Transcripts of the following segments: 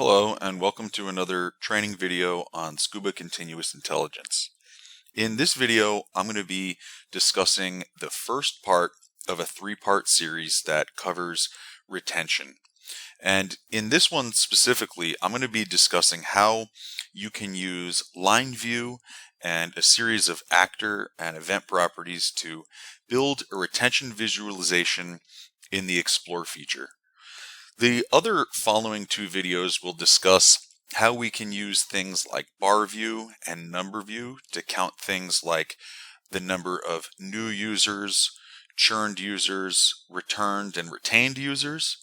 Hello and welcome to another training video on Scuba Continuous Intelligence. In this video, I'm going to be discussing the first part of a three-part series that covers retention. And in this one specifically, I'm going to be discussing how you can use line view and a series of actor and event properties to build a retention visualization in the Explore feature. The other following two videos will discuss how we can use things like bar view and number view to count things like the number of new users, churned users, returned and retained users.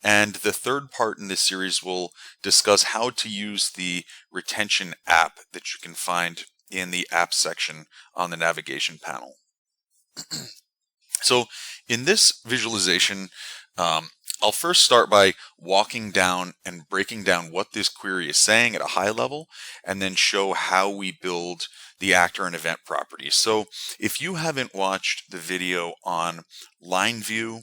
And the third part in this series will discuss how to use the retention app that you can find in the app section on the navigation panel. So in this visualization, I'll first start by walking down and breaking down what this query is saying at a high level, and then show how we build the actor and event properties. So if you haven't watched the video on line view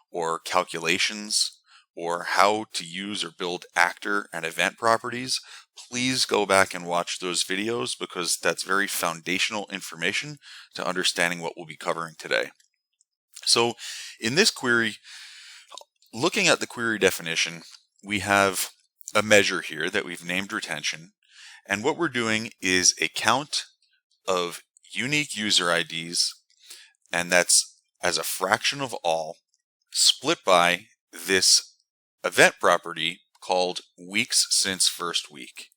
or calculations or how to use or build actor and event properties, please go back and watch those videos because that's very foundational information to understanding what we'll be covering today. So in this query, looking at the query definition, we have a measure here that we've named retention, and what we're doing is a count of unique user IDs, and that's as a fraction of all, split by this event property called weeks since first week.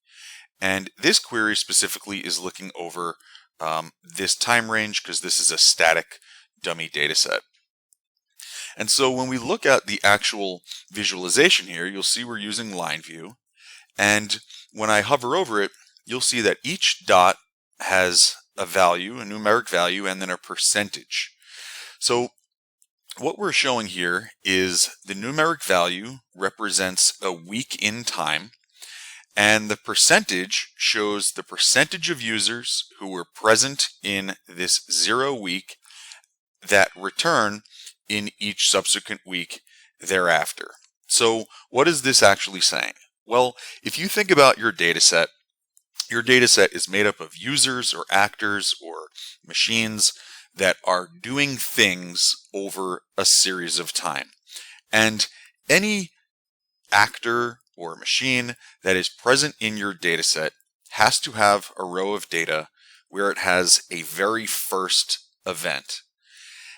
And this query specifically is looking over this time range because this is a static dummy data set. And so when we look at the actual visualization here, you'll see we're using line view. And when I hover over it, you'll see that each dot has a value, a numeric value, and then a percentage. So what we're showing here is the numeric value represents a week in time, and the percentage shows the percentage of users who were present in this 0 week that return in each subsequent week thereafter. So what is this actually saying? Well, if you think about your data set is made up of users or actors or machines that are doing things over a series of time. And any actor or machine that is present in your data set has to have a row of data where it has a very first event.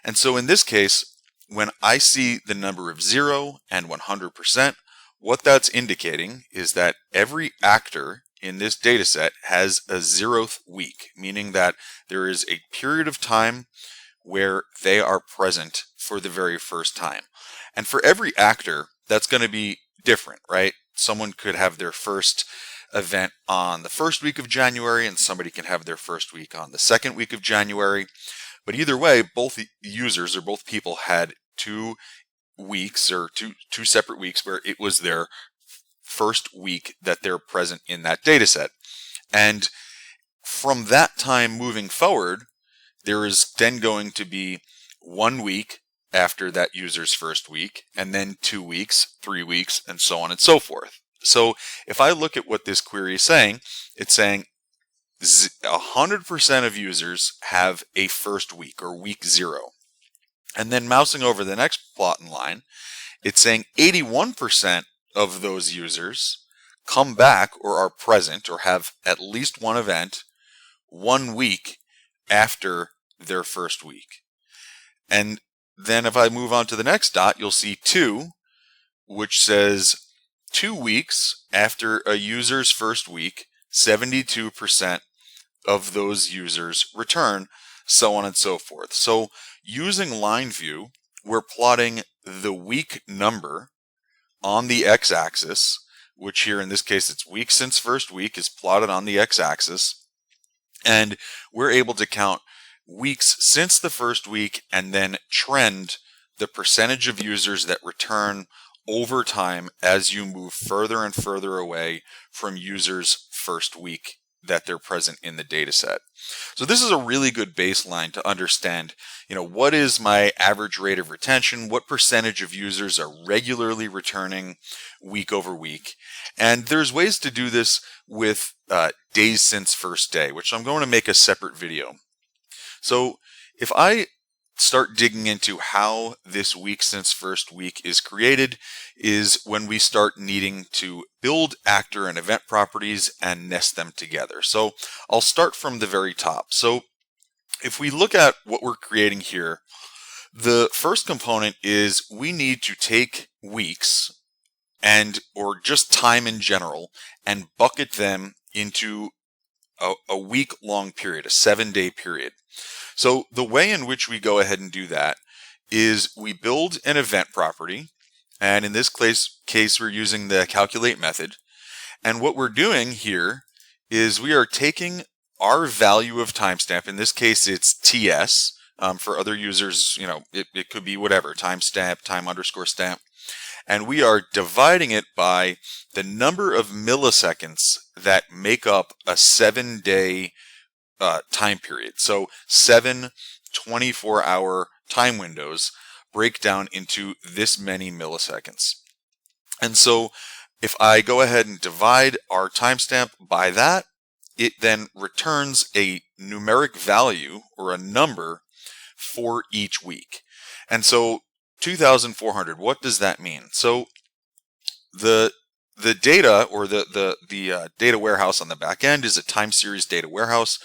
And so in this case, when I see the number of 0 and 100%, what that's indicating is that every actor in this data set has a 0th week, meaning that there is a period of time where they are present for the very first time. And for every actor, that's going to be different, right? Someone could have their first event on the first week of January, and somebody can have their first week on the second week of January. But either way, both users or both people had 2 weeks or two separate weeks where it was their first week that they're present in that data set. And from that time moving forward, there is then going to be 1 week after that user's first week, and then 2 weeks, 3 weeks, and so on and so forth. So if I look at what this query is saying, it's saying 100% of users have a first week or week 0. And then mousing over the next plot in line, it's saying 81% of those users come back or are present or have at least one event 1 week after their first week. And then if I move on to the next dot, you'll see 2, which says 2 weeks after a user's first week, 72% of those users return, so on and so forth. So using line view, we're plotting the week number on the x-axis, which here in this case it's weeks since first week is plotted on the x-axis, and we're able to count weeks since the first week and then trend the percentage of users that return over time as you move further and further away from users' first week that they're present in the data set. So this is a really good baseline to understand, what is my average rate of retention? What percentage of users are regularly returning week over week? And there's ways to do this with days since first day, which I'm going to make a separate video. So if I start digging into how this week since first week is created, is when we start needing to build actor and event properties and nest them together. So I'll start from the very top. So if we look at what we're creating here, the first component is we need to take weeks or just time in general and bucket them into a week-long period, a 7-day period. So the way in which we go ahead and do that is we build an event property, and in this case we're using the calculate method. And what we're doing here is we are taking our value of timestamp. In this case it's TS. For other users, it could be whatever, timestamp, time_stamp. And we are dividing it by the number of milliseconds that make up a 7-day time period. So 7 24-hour time windows break down into this many milliseconds. And so if I go ahead and divide our timestamp by that, it then returns a numeric value or a number for each week. And so 2,400, what does that mean? So the data, or the data warehouse on the back end, is a time series data warehouse.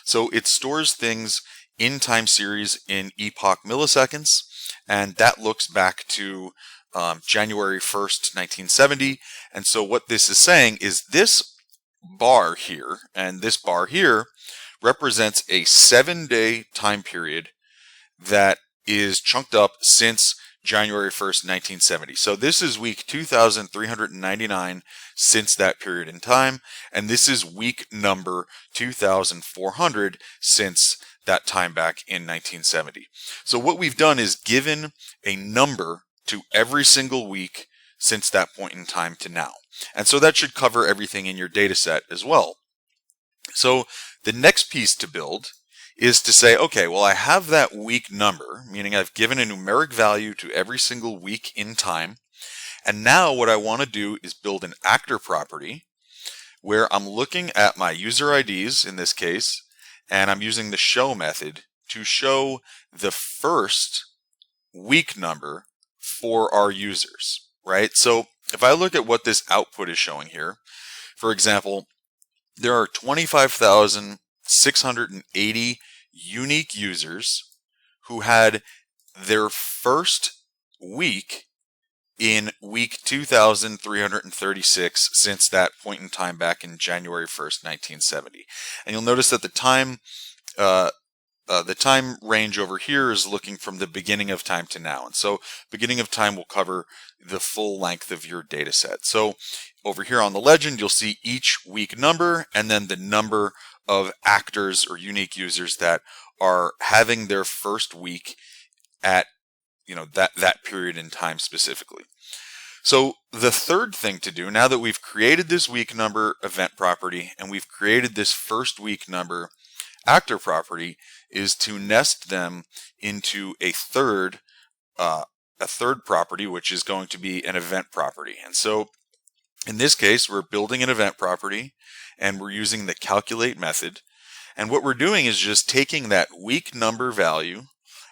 So it stores things in time series in epoch milliseconds, and that looks back to January 1st, 1970. And so what this is saying is this bar here and this bar here represents a 7-day time period that is chunked up since January 1st, 1970. So this is week 2,399 since that period in time, and this is week number 2,400 since that time back in 1970. So what we've done is given a number to every single week since that point in time to now. And so that should cover everything in your data set as well. So the next piece to build is to say, okay, well, I have that week number, meaning I've given a numeric value to every single week in time. And now what I want to do is build an actor property where I'm looking at my user IDs in this case, and I'm using the show method to show the first week number for our users, right? So if I look at what this output is showing here, for example, there are 25,680 unique users who had their first week in week 2,336 since that point in time back in January 1st, 1970. And you'll notice that the time range over here is looking from the beginning of time to now. And so beginning of time will cover the full length of your data set. So over here on the legend, you'll see each week number and then the number of actors or unique users that are having their first week at that period in time specifically. So the third thing to do, now that we've created this week number event property and we've created this first week number actor property, is to nest them into a third property, which is going to be an event property. And so in this case, we're building an event property and we're using the calculate method. And what we're doing is just taking that week number value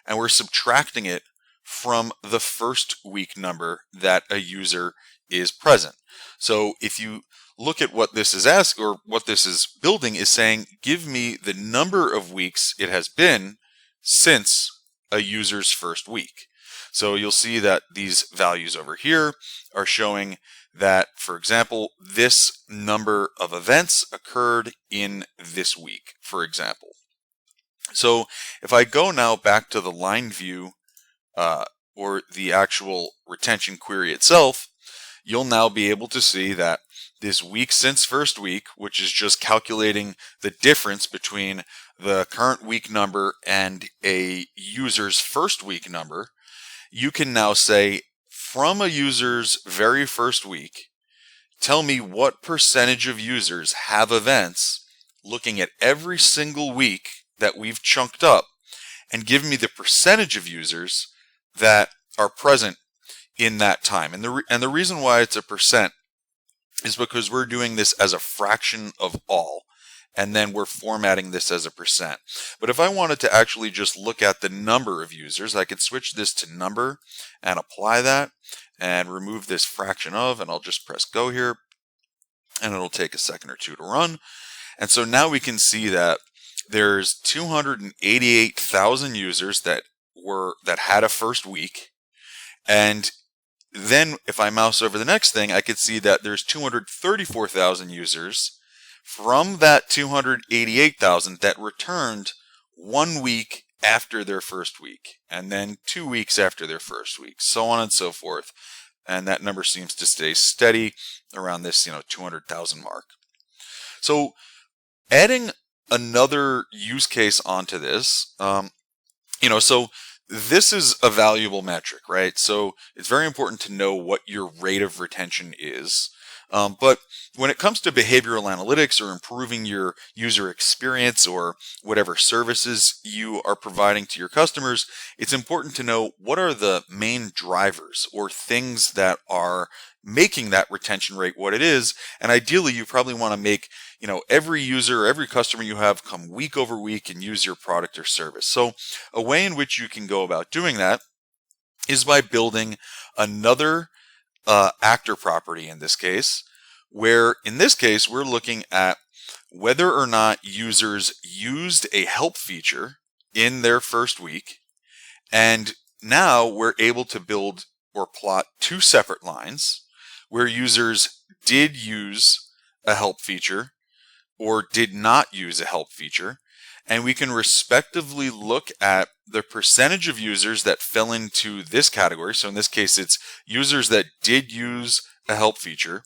and we're subtracting it from the first week number that a user is present. So if you look at what this is asking, or what this is building is saying, give me the number of weeks it has been since a user's first week. So you'll see that these values over here are showing that, for example, this number of events occurred in this week, for example. So if I go now back to the line view or the actual retention query itself, you'll now be able to see that this week since first week, which is just calculating the difference between the current week number and a user's first week number, you can now say, from a user's very first week, tell me what percentage of users have events looking at every single week that we've chunked up and giving me the percentage of users that are present in that time. And the reason why it's a percent is because we're doing this as a fraction of all, and then we're formatting this as a percent. But if I wanted to actually just look at the number of users, I could switch this to number and apply that and remove this fraction of, and I'll just press go here, and it'll take a second or two to run. And so now we can see that there's 288,000 users that had a first week. And then if I mouse over the next thing, I could see that there's 234,000 users from that 288,000 that returned 1 week after their first week, and then 2 weeks after their first week, so on and so forth. And that number seems to stay steady around this, 200,000 mark. So adding another use case onto this, so this is a valuable metric, right? So it's very important to know what your rate of retention is. But when it comes to behavioral analytics or improving your user experience or whatever services you are providing to your customers, it's important to know what are the main drivers or things that are making that retention rate what it is. And ideally, you probably want to make every user, every customer you have come week over week and use your product or service. So a way in which you can go about doing that is by building another actor property in this case, where in this case we're looking at whether or not users used a help feature in their first week. And now we're able to build or plot two separate lines where users did use a help feature or did not use a help feature. And we can respectively look at the percentage of users that fell into this category. So in this case, it's users that did use a help feature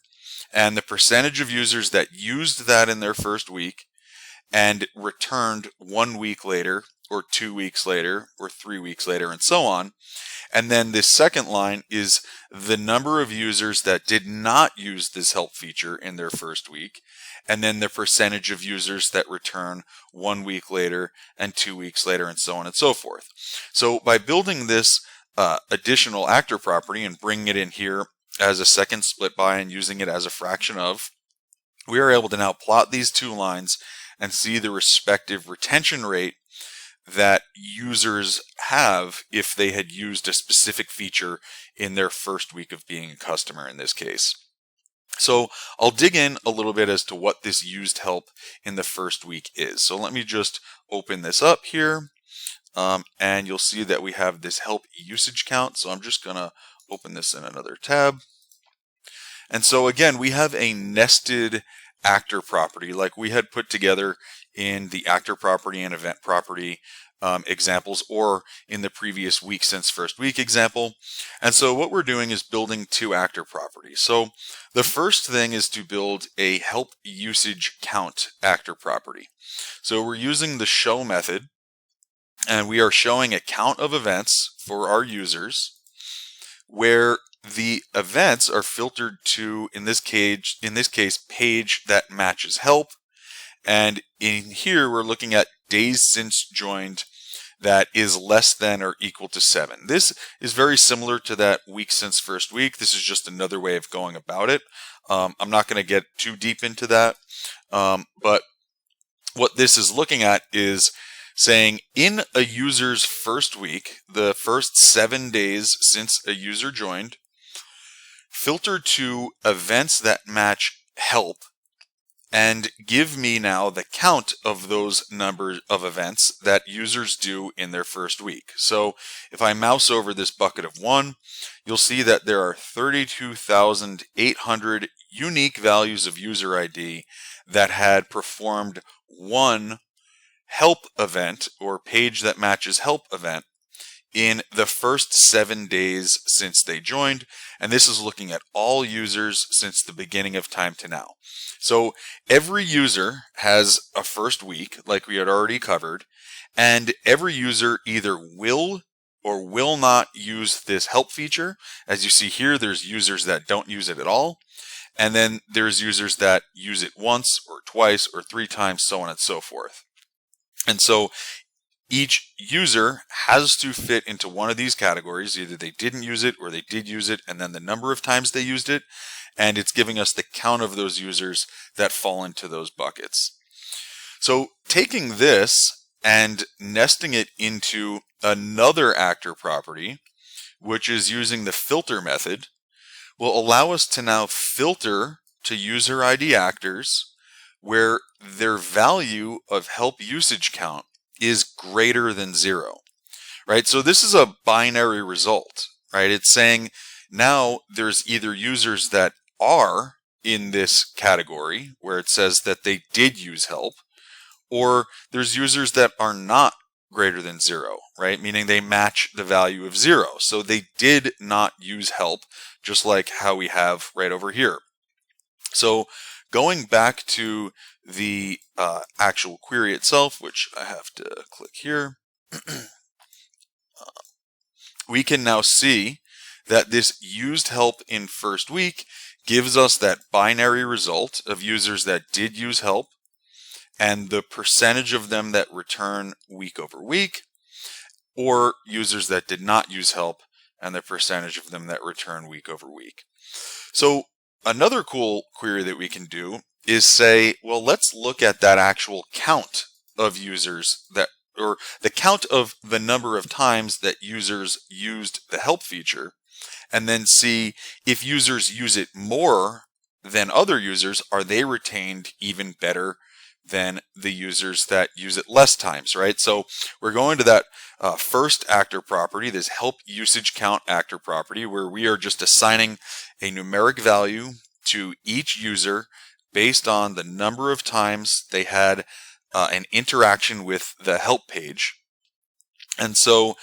and the percentage of users that used that in their first week and returned 1 week later or 2 weeks later or 3 weeks later and so on. And then this second line is the number of users that did not use this help feature in their first week, and then the percentage of users that return 1 week later and 2 weeks later and so on and so forth. So by building this additional actor property and bringing it in here as a second split by and using it as a fraction of, we are able to now plot these two lines and see the respective retention rate that users have if they had used a specific feature in their first week of being a customer in this case. So I'll dig in a little bit as to what this used help in the first week is. So let me just open this up here, and you'll see that we have this help usage count. So I'm just going to open this in another tab. And so again, we have a nested actor property like we had put together in the actor property and event property examples, or in the previous week since first week example. And so what we're doing is building two actor properties. So the first thing is to build a help usage count actor property. So we're using the show method, and we are showing a count of events for our users, where the events are filtered to, in this case, page that matches help. And in here, we're looking at days since joined that is less than or equal to 7. This is very similar to that week since first week. This is just another way of going about it. I'm not going to get too deep into that. But what this is looking at is saying in a user's first week, the first 7 days since a user joined, filter to events that match help, and give me now the count of those numbers of events that users do in their first week. So if I mouse over this bucket of 1, you'll see that there are 32,800 unique values of user ID that had performed one help event or page that matches help event in the first 7 days since they joined. And this is looking at all users since the beginning of time to now. So every user has a first week, like we had already covered, and every user either will or will not use this help feature. As you see here, there's users that don't use it at all. And then there's users that use it once or twice or 3 times, so on and so forth. And so each user has to fit into one of these categories. Either they didn't use it or they did use it, and then the number of times they used it. And it's giving us the count of those users that fall into those buckets. So taking this and nesting it into another actor property, which is using the filter method, will allow us to now filter to user ID actors where their value of help usage count is greater than 0, right? So this is a binary result, right? It's saying now there's either users that are in this category where it says that they did use help, or there's users that are not greater than 0, right? Meaning they match the value of 0. So they did not use help, just like how we have right over here. So going back to the actual query itself, which I have to click here, we can now see that this used help in first week gives us that binary result of users that did use help and the percentage of them that return week over week, or users that did not use help and the percentage of them that return week over week. So another cool query that we can do is say, well, let's look at that actual count of users that, or the count of the number of times that users used the help feature, and then see if users use it more than other users, are they retained even better than the users that use it less times, right? So we're going to that first actor property, this help usage count actor property, where we are just assigning a numeric value to each user based on the number of times they had an interaction with the help page. And so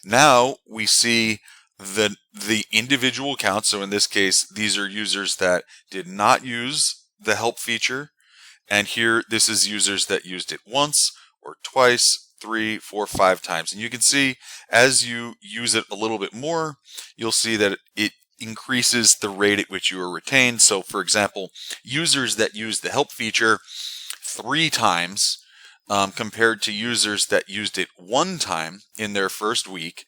now we see the individual count. So in this case, these are users that did not use the help feature. And here, this is users that used it once or twice, 3, 4, 5 times. And you can see as you use it a little bit more, you'll see that it increases the rate at which you are retained. So for example, users that use the help feature 3 times compared to users that used it 1 time in their first week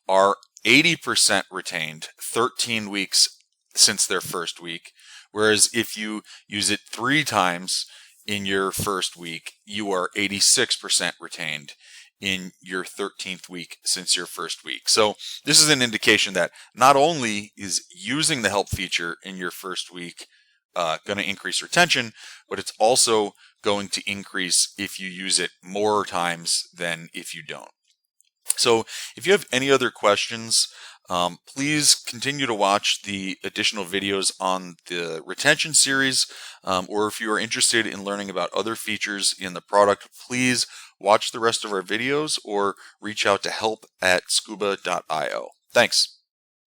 are 80% retained 13 weeks since their first week. Whereas if you use it 3 times in your first week, you are 86% retained in your 13th week since your first week. So this is an indication that not only is using the help feature in your first week going to increase retention, but it's also going to increase if you use it more times than if you don't. So if you have any other questions, please continue to watch the additional videos on the retention series, or if you are interested in learning about other features in the product, please watch the rest of our videos or reach out to help@scuba.io. Thanks.